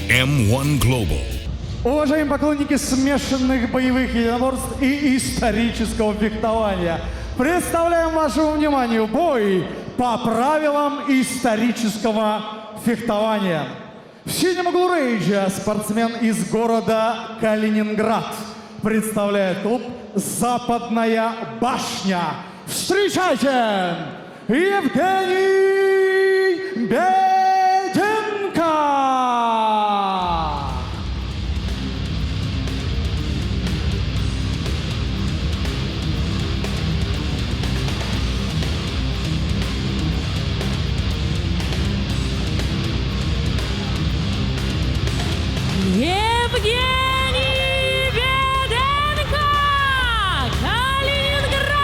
M1 Global. Уважаемые поклонники смешанных боевых единоборств и исторического фехтования, представляем вашему вниманию бой по правилам исторического фехтования. В синем углу рейджа спортсмен из города Калининград представляет клуб «Западная башня». Встречайте! Евгений Беденко! Евгений Беденко, Калининград!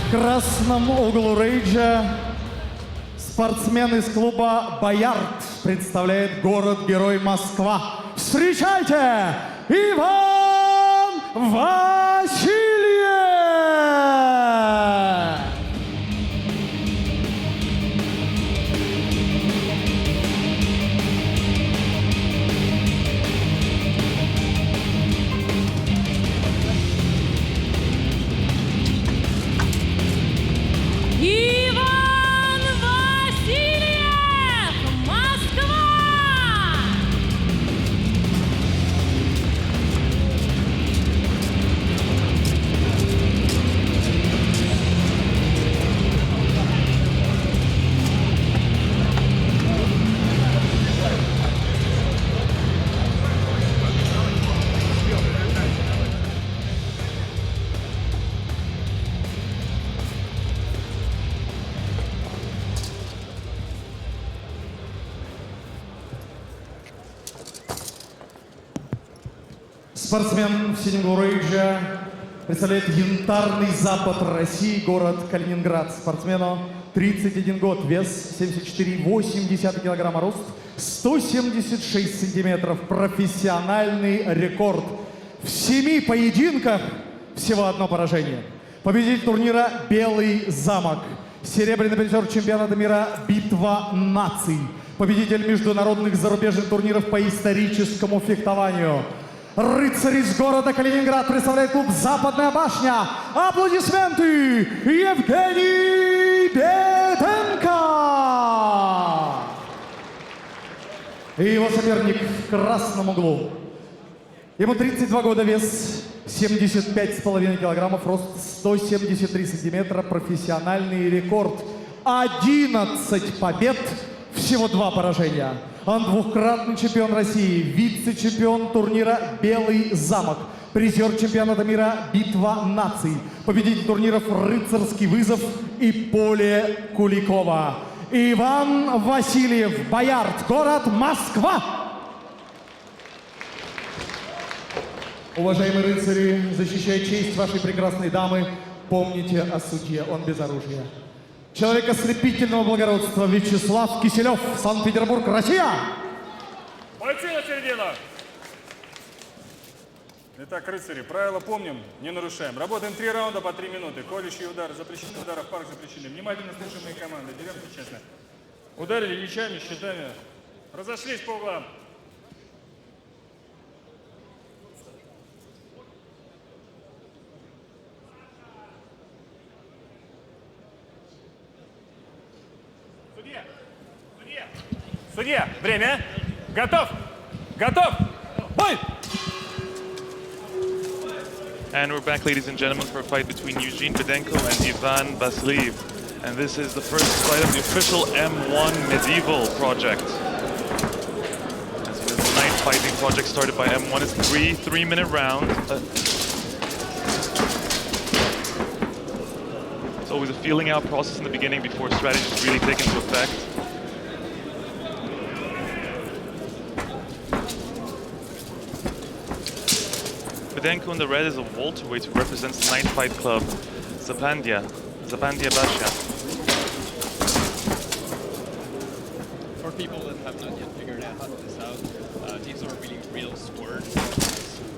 В красном углу рейджа спортсмен из клуба «Боярд» представляет город-герой Москва. Встречайте! Иван Васильев! Иван Васильев, Москва! Спортсмен в синем углу рейджа представляет янтарный запад России, город Калининград. Спортсмену 31 год, вес 74,8 килограмма, рост 176 сантиметров. Профессиональный рекорд. В 7 поединках всего одно поражение. Победитель турнира «Белый замок». Серебряный призер чемпионата мира «Битва наций». Победитель международных зарубежных турниров по историческому фехтованию. Рыцарь из города Калининград представляет клуб «Западная башня». Аплодисменты! Евгений Беденко! И его соперник в красном углу. Ему 32 года, вес 75,5 килограммов, рост 173 сантиметра, профессиональный рекорд. 11 побед, всего 2 поражения. Он двукратный чемпион России, вице-чемпион турнира «Белый замок», призер чемпионата мира «Битва наций», победитель турниров «Рыцарский вызов» и «Поле Куликова». Иван Васильев, Боярд, город Москва. Уважаемые рыцари, защищая честь вашей прекрасной дамы, помните о судье, он без оружия. Человек ослепительного благородства Вячеслав Киселев, Санкт-Петербург, Россия. Бойцы на середину. Итак, рыцари, правила помним, не нарушаем. Работаем 3 раунда по 3 минуты. Колющие удары запрещены, удары в парк запрещены. Внимательно слушаем мои команды, деремся честно. Ударили мечами, щитами. Разошлись по углам. Судья, время. Готов. Готов. Бой! And we're back, ladies and gentlemen, for a fight between Eugene Bedenko and Ivan Vasiliev. And this is the first fight of the official M1 Medieval project. As the night fighting project started by M1 is 3-minute rounds. It's always a feeling out process in the beginning before strategies really take into effect. Fidenko in the red is a welterweight who represents the Night Fight Club, Zapandia Basha. For people that have not yet figured this out, these are really real swords.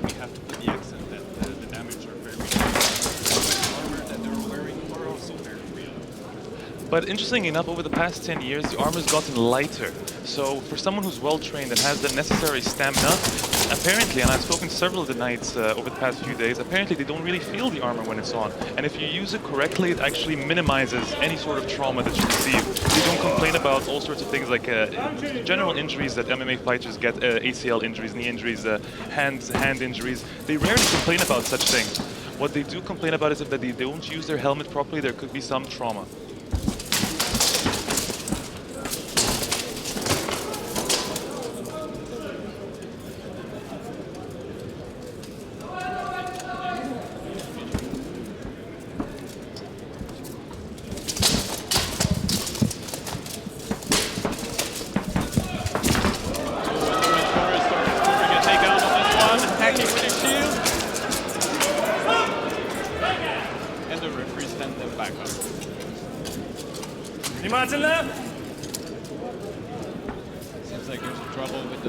We have to put the accent that the damage are very real. The armor that they're wearing are also very real. But interestingly enough, over the past 10 years, the armor's gotten lighter. So for someone who's well-trained and has the necessary stamina, apparently, and I've spoken to several of the knights over the past few days, apparently they don't really feel the armor when it's on. And if you use it correctly, it actually minimizes any sort of trauma that you receive. They don't complain about all sorts of things like general injuries that MMA fighters get, ACL injuries, knee injuries, hand injuries. They rarely complain about such things. What they do complain about is that they don't use their helmet properly, there could be some trauma. Внимательно! Seems like there's some trouble with the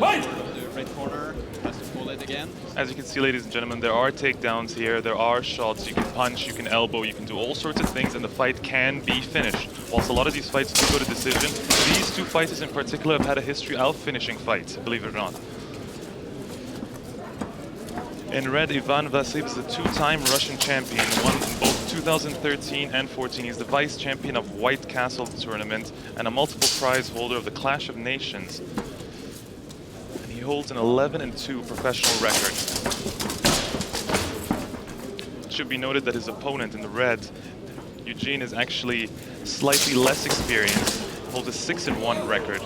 red corner. Has to pull it again. As you can see, ladies and gentlemen, there are takedowns here, there are shots, you can punch, you can elbow, you can do all sorts of things, and the fight can be finished. Whilst a lot of these fights do go to decision, these two fighters in particular have had a history of finishing fights, believe it or not. In red, Ivan Vasiliev is a two-time Russian champion, won in both 2013 and 14. He's the vice champion of White Castle tournament and a multiple prize holder of the Clash of Nations. And he holds an 11-2 professional record. It should be noted that his opponent in the red, Eugene, is actually slightly less experienced, holds a 6-1 record.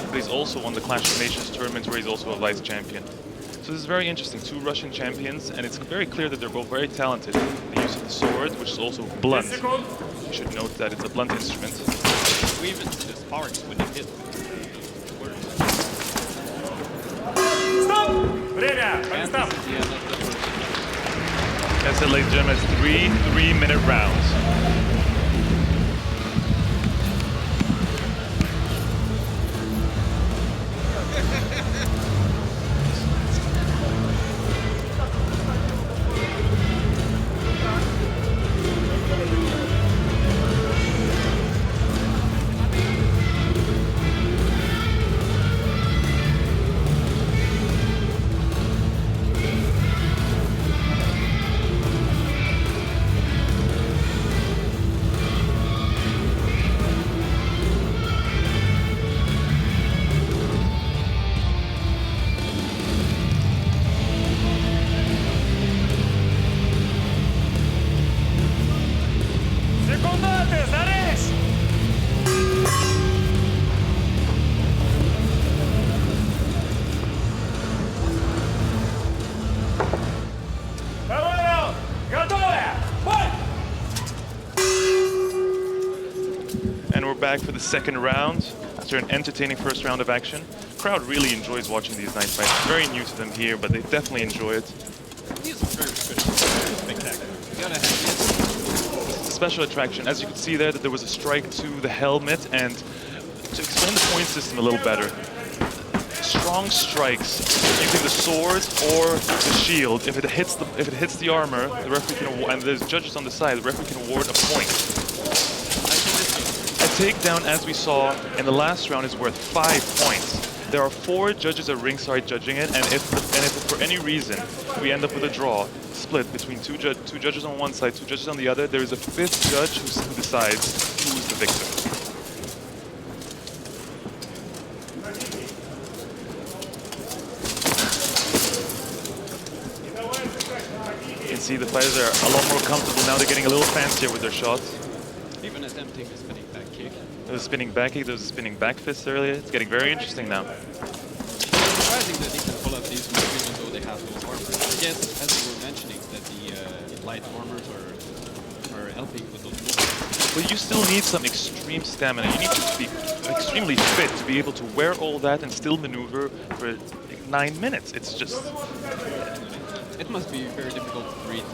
But he's also won the Clash of Nations tournament where he's also a vice champion. So this is very interesting, two Russian champions, and it's very clear that they're both very talented. The use of the sword, which is also blunt. You should note that it's a blunt instrument. We even see the sparks when they hit. Stop! Время! And Stop! this is the end of the first. As I said, ladies and gentlemen, it's three 3-minute rounds. Back for the second round after an entertaining first round of action. The crowd really enjoys watching these night fights. It's very new to them here, but they definitely enjoy it. He's very good, spectacular. You gotta have this. It's a special attraction. As you can see there, that there was a strike to the helmet, and to explain the point system a little better, strong strikes using the sword or the shield. If it hits the armor, the referee can award, and there's judges on the side, the referee can award a point. Takedown, as we saw in the last round, is worth 5 points. There are 4 judges at ringside judging it, and if for any reason we end up with a draw, split between two judges on one side, 2 judges on the other, there is a 5th judge who decides who is the victor. You can see the fighters are a lot more comfortable now. They're getting a little fancier with their shots. Even attempting the spinning back kick. There was a spinning back kick, there was a spinning back fist earlier. It's getting very interesting now. Surprising that they can pull up these moves even though they have those armors. I guess, as we were mentioning, that the light armors are helping with those moves. But you still need some extreme stamina. You need to be extremely fit to be able to wear all that and still maneuver for 9 minutes. It's just... It must be very difficult to breathe.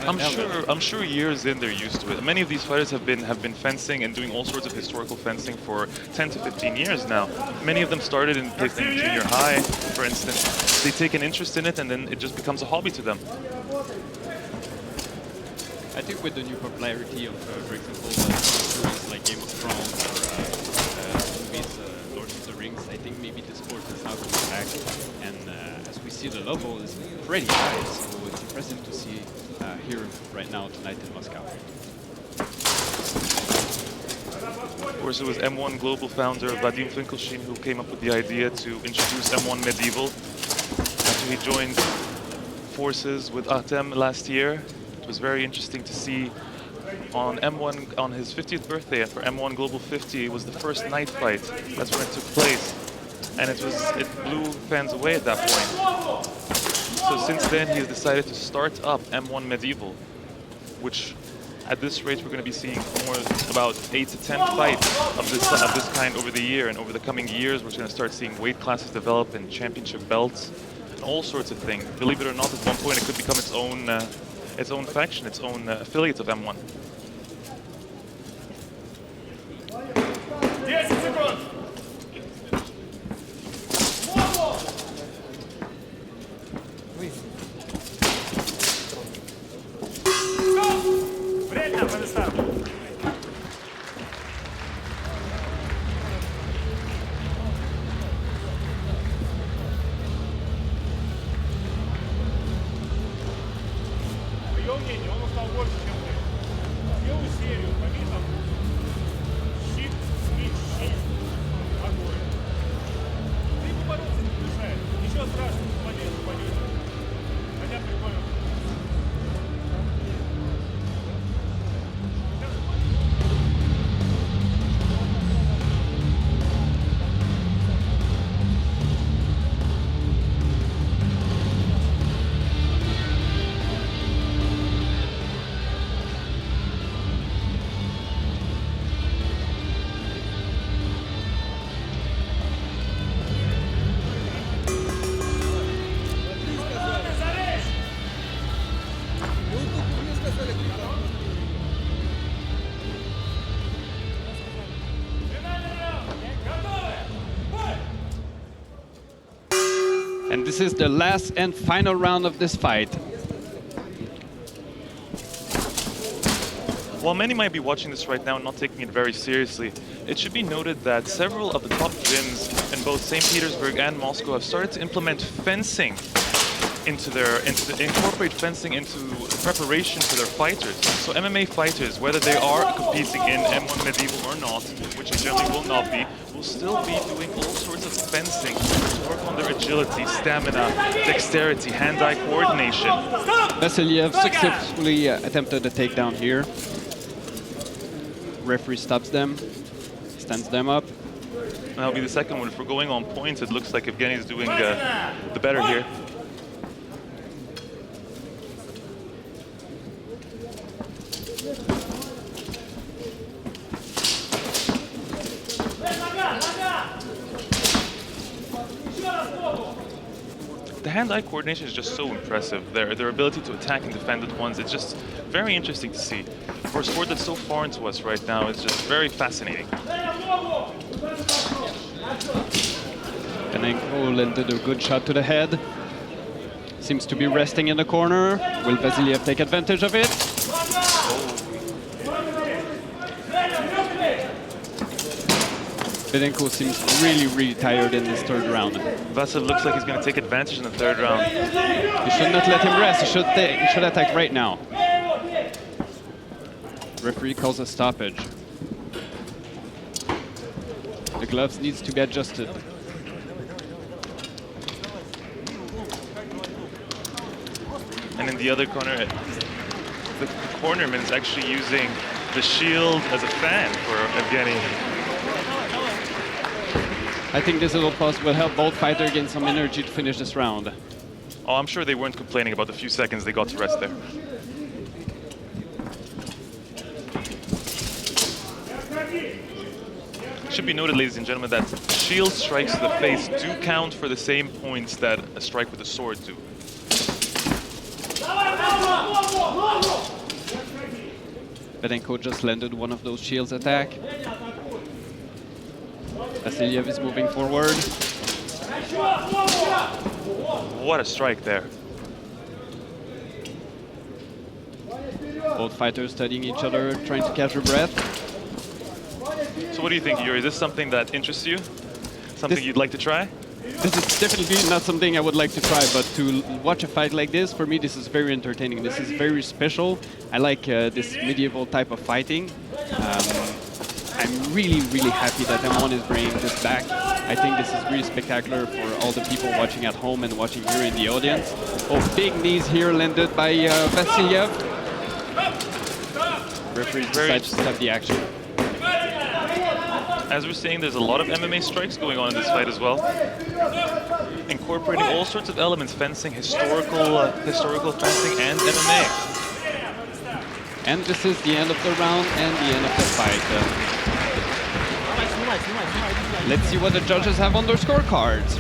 I'm sure years in they're used to it. Many of these fighters have been fencing and doing all sorts of historical fencing for 10 to 15 years now. Many of them started in junior high, for instance. They take an interest in it and then it just becomes a hobby to them. I think with the new popularity of, for example, series like Game of Thrones or movies, Lord of the Rings, I think maybe the sport is now coming back. And as we see, the level is pretty high, so it's impressive to see here right now tonight in Moscow. Of course, it was M1 Global founder Vadim Finkelstein who came up with the idea to introduce M1 Medieval after he joined forces with Artem last year. It was very interesting to see on M1 on his 50th birthday, and for M1 Global 50 it was the first night fight. That's when it took place, and it blew fans away at that point. So since then he has decided to start up M1 Medieval, which at this rate we're going to be seeing more about 8 to 10 fights of this kind over the year, and over the coming years we're going to start seeing weight classes develop and championship belts and all sorts of things. Believe it or not, at one point it could become its own faction, its own affiliate of M1. Время по местам. По ее мнению, он устал больше, чем ты. Сделай серию по видам. Щит, спич, честь, огонь. Ты побороться не мешает. Ничего страшного, молодец, пойдете. Хотя прикольно. And this is the last and final round of this fight. While many might be watching this right now and not taking it very seriously, it should be noted that several of the top gyms in both St. Petersburg and Moscow have started to implement fencing incorporate fencing into preparation for their fighters. So MMA fighters, whether they are competing in M1 Medieval or not, which they generally will not be, will still be doing all sorts of fencing to work on their agility, stamina, dexterity, hand-eye coordination. Vasiliev successfully attempted a takedown here. Referee stops them, stands them up. And that'll be the second one. If we're going on points, it looks like Evgeny's doing the better here. The hand-eye coordination is just so impressive. Their ability to attack and defend at once, it's just very interesting to see. For a sport that's so foreign to us right now, it's just very fascinating. Penenko landed a good shot to the head. Seems to be resting in the corner. Will Vasiliev take advantage of it? Penenko seems really tired in this third round. Vasil looks like he's going to take advantage in the third round. You should not let him rest. He should attack right now. Referee calls a stoppage. The gloves needs to be adjusted. And in the other corner, the cornerman is actually using the shield as a fan for Evgeny. I think this little pause will help both fighters gain some energy to finish this round. Oh, I'm sure they weren't complaining about the few seconds they got to rest there. should be noted, ladies and gentlemen, that shield strikes to the face do count for the same points that a strike with a sword do. Bedenko just landed one of those shields attack. Vasiliev is moving forward. What a strike there. Both fighters studying each other, trying to catch their breath. So what do you think, Yuri? Is this something that interests you? Something you'd like to try? This is definitely not something I would like to try, but to watch a fight like this, for me, this is very entertaining. This is very special. I like this medieval type of fighting. I'm really, really happy that M1 is bringing this back. I think this is really spectacular for all the people watching at home and watching here in the audience. Oh, big knees here landed by Vasiliev. Referee decides to stop the action. As we're saying, there's a lot of MMA strikes going on in this fight as well, incorporating all sorts of elements: fencing, historical fencing, and MMA. And this is the end of the round and the end of the fight. Let's see what the judges have on their scorecards.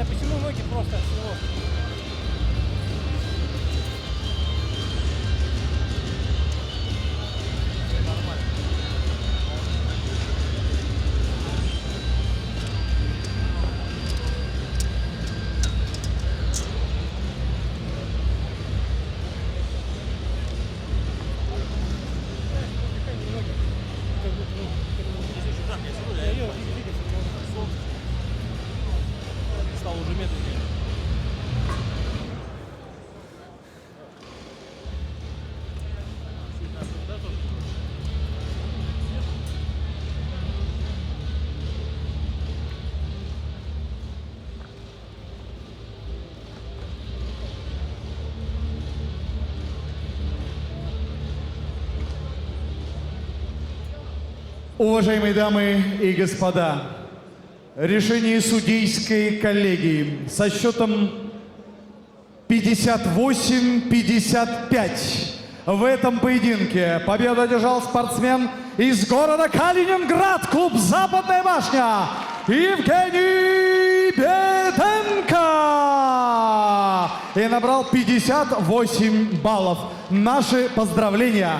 Почему ноги просто от всего? Стал уже медленнее. Уважаемые дамы и господа, решение судейской коллегии со счетом 58-55. В этом поединке победу одержал спортсмен из города Калининград, клуб «Западная башня» Евгений Беденко и набрал 58 баллов. Наши поздравления!